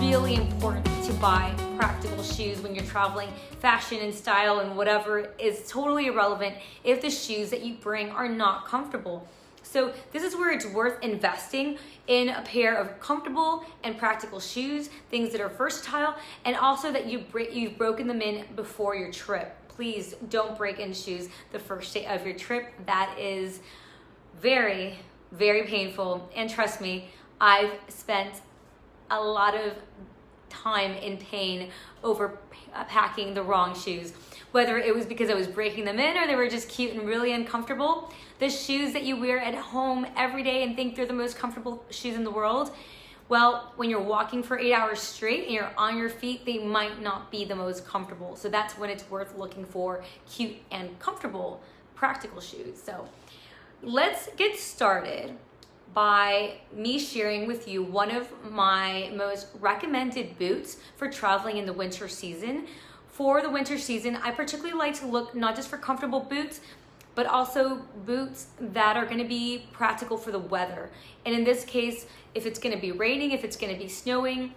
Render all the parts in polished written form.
really important to buy practical shoes when you're traveling. Fashion and style and whatever is totally irrelevant if the shoes that you bring are not comfortable. So this is where it's worth investing in a pair of comfortable and practical shoes, things that are versatile, and also that you've broken them in before your trip. Please don't break in shoes the first day of your trip. That is very, very painful. And trust me, I've spent a lot of time in pain over packing the wrong shoes. Whether it was because I was breaking them in or they were just cute and really uncomfortable. The shoes that you wear at home every day and think they're the most comfortable shoes in the world, well, when you're walking for 8 hours straight and you're on your feet, they might not be the most comfortable. So that's when it's worth looking for cute and comfortable, practical shoes. So let's get started by me sharing with you one of my most recommended boots for traveling in the winter season. For the winter season, I particularly like to look not just for comfortable boots, but also boots that are gonna be practical for the weather. And in this case, if it's gonna be raining, if it's gonna be snowing,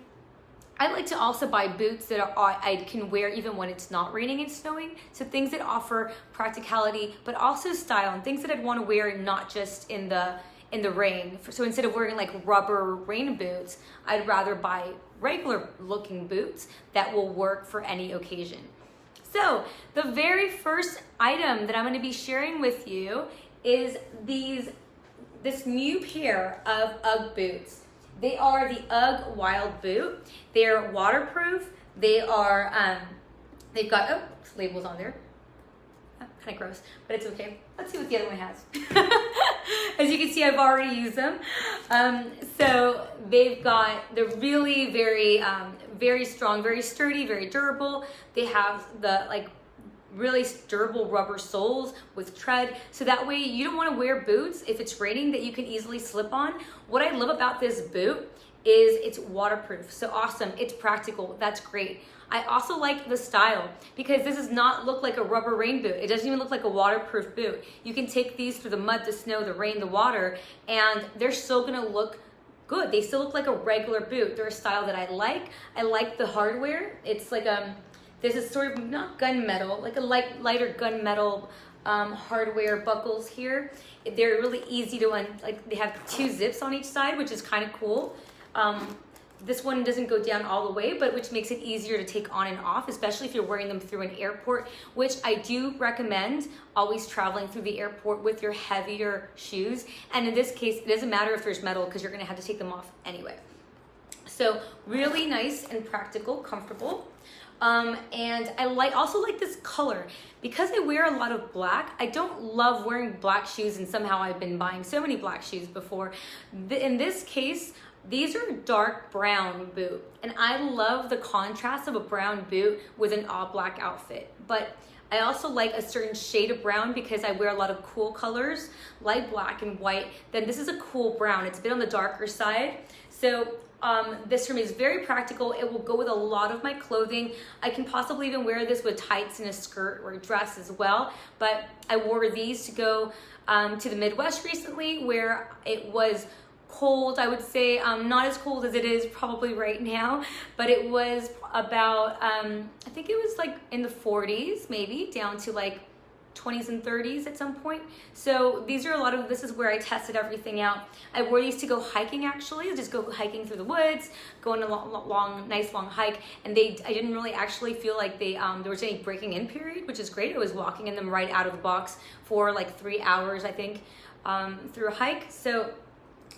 I like to also buy boots that I can wear even when it's not raining and snowing. So things that offer practicality, but also style, and things that I'd wanna wear not just in the rain. So instead of wearing like rubber rain boots, I'd rather buy regular looking boots that will work for any occasion. So the very first item that I'm going to be sharing with you is this new pair of UGG boots. They are the UGG Wilde boot. They're waterproof. They are, they've got, labels on there. Kind of gross, but it's okay. Let's see what the other one has. As you can see, I've already used them. So they're really very strong, very sturdy, very durable. They have the really durable rubber soles with tread. So that way you don't want to wear boots if it's raining that you can easily slip on. What I love about this boot is it's waterproof. So awesome, it's practical, that's great. I also like the style because this does not look like a rubber rain boot. It doesn't even look like a waterproof boot. You can take these through the mud, the snow, the rain, the water, and they're still gonna look good. They still look like a regular boot. They're a style that I like. I like the hardware. It's like, there's a sort of, not gunmetal, like a lighter gunmetal hardware buckles here. They're really easy to they have 2 zips on each side, which is kind of cool. This one doesn't go down all the way, but which makes it easier to take on and off, especially if you're wearing them through an airport, which I do recommend always traveling through the airport with your heavier shoes. And in this case, it doesn't matter if there's metal because you're gonna have to take them off anyway. So really nice and practical, comfortable. And I also like this color. Because I wear a lot of black, I don't love wearing black shoes, and somehow I've been buying so many black shoes before. In this case, these are a dark brown boot, and I love the contrast of a brown boot with an all black outfit. But I also like a certain shade of brown because I wear a lot of cool colors, like black and white. Then this is a cool brown. It's a bit on the darker side. So this for me is very practical. It will go with a lot of my clothing. I can possibly even wear this with tights and a skirt or a dress as well. But I wore these to go to the Midwest recently where it was cold, I would say, not as cold as it is probably right now, but it was about, I think it was like in the 40s, maybe down to like 20s and 30s at some point. So this is where I tested everything out. I wore these to go hiking actually, just go hiking through the woods, go on a nice long hike, and I didn't really actually feel like there was any breaking in period, which is great. I was walking in them right out of the box for like 3 hours, I think, through a hike. So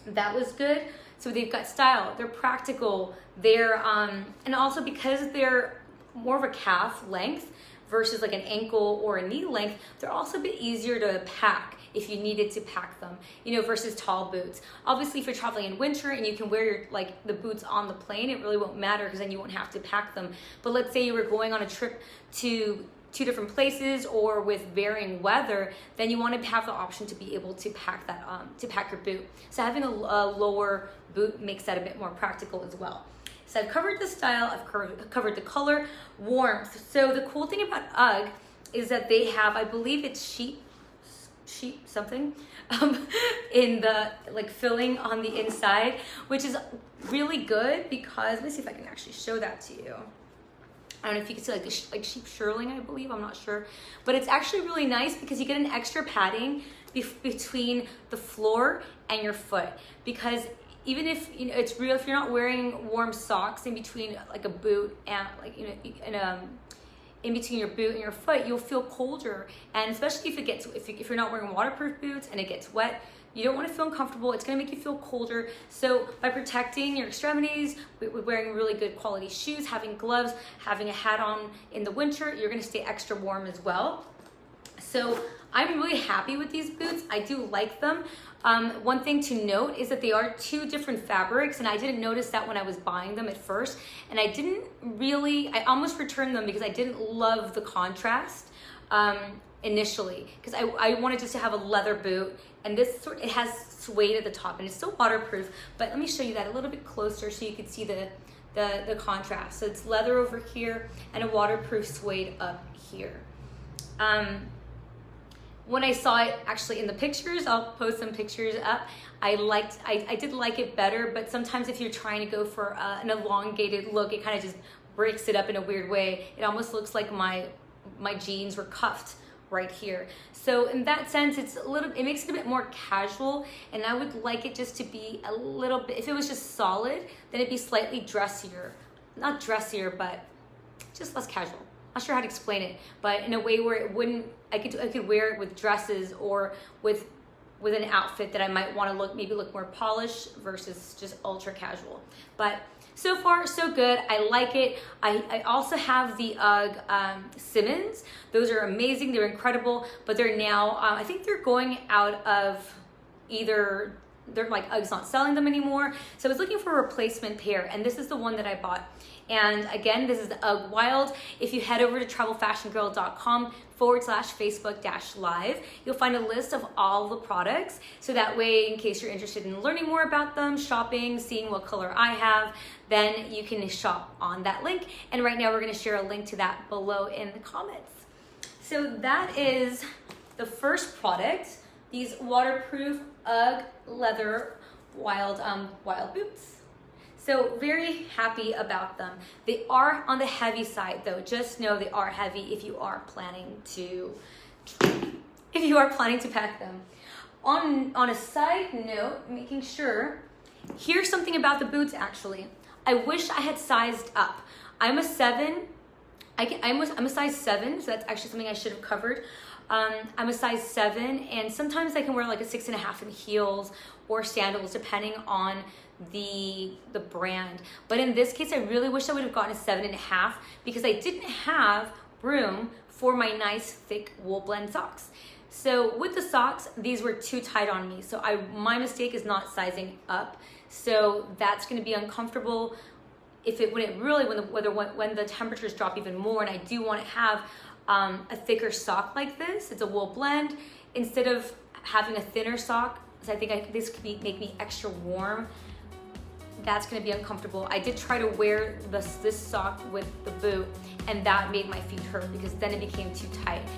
that was good. So they've got style, they're practical, and also because they're more of a calf length versus like an ankle or a knee length, they're also a bit easier to pack if you needed to pack them, versus tall boots. Obviously, if you're traveling in winter and you can wear the boots on the plane, it really won't matter because then you won't have to pack them. But let's say you were going on a trip to 2 different places or with varying weather, then you want to have the option to be able to pack your boot. So having a lower boot makes that a bit more practical as well. So I've covered the style, I've covered the color, warmth. So the cool thing about UGG is that they have, I believe it's something in the like filling on the inside, which is really good because, let me see if I can actually show that to you. I don't know if you can see like sheep shirling, I believe, I'm not sure. But it's actually really nice because you get an extra padding between the floor and your foot. Because even if, you know, it's real, if you're not wearing warm socks in between like a boot and like, you know, in between your boot and your foot, you'll feel colder. And especially if you're not wearing waterproof boots and it gets wet, you don't want to feel uncomfortable. It's going to make you feel colder. So by protecting your extremities, with wearing really good quality shoes, having gloves, having a hat on in the winter, you're going to stay extra warm as well. So I'm really happy with these boots. I do like them. One thing to note is that they are 2 different fabrics, and I didn't notice that when I was buying them at first. And I almost returned them because I didn't love the contrast initially, because I wanted just to have a leather boot, and it has suede at the top, and it's still waterproof. But let me show you that a little bit closer so you can see the contrast. So it's leather over here and a waterproof suede up here. When I saw it actually in the pictures, I'll post some pictures up, I did like it better, but sometimes if you're trying to go for an elongated look, it kind of just breaks it up in a weird way. It almost looks like my jeans were cuffed right here. So in that sense, it makes it a bit more casual, and I would like it just to be a little bit, if it was just solid, then it'd be slightly dressier. Not dressier, but just less casual. Not sure how to explain it, but in a way where it wouldn't, I could wear it with dresses or with an outfit that I might want to maybe look more polished versus just ultra casual. But so far, so good. I like it. I also have the UGG Simmons. Those are amazing. They're incredible, but they're now, I think they're going out of they're like UGG's not selling them anymore. So I was looking for a replacement pair, and this is the one that I bought. And again, this is the UGG Wilde. If you head over to travelfashiongirl.com/Facebook-live, you'll find a list of all the products. So that way, in case you're interested in learning more about them, shopping, seeing what color I have, then you can shop on that link. And right now we're gonna share a link to that below in the comments. So that is the first product, these waterproof UGG leather wild boots. So very happy about them. They are on the heavy side though. Just know they are heavy if you are planning to pack them. On a side note, making sure, here's something about the boots actually. I wish I had sized up. I'm a 7. I'm a size 7, so that's actually something I should have covered. I'm a size 7, and sometimes I can wear like a 6.5 in heels or sandals depending on the brand. But in this case, I really wish I would have gotten a 7.5 because I didn't have room for my nice thick wool blend socks. So with the socks, these were too tight on me. So my mistake is not sizing up. So that's going to be uncomfortable when the temperatures drop even more, and I do want to have a thicker sock like this. It's a wool blend instead of having a thinner sock. So I think this could make me extra warm. That's going to be uncomfortable. I did try to wear this sock with the boot, and that made my feet hurt because then it became too tight.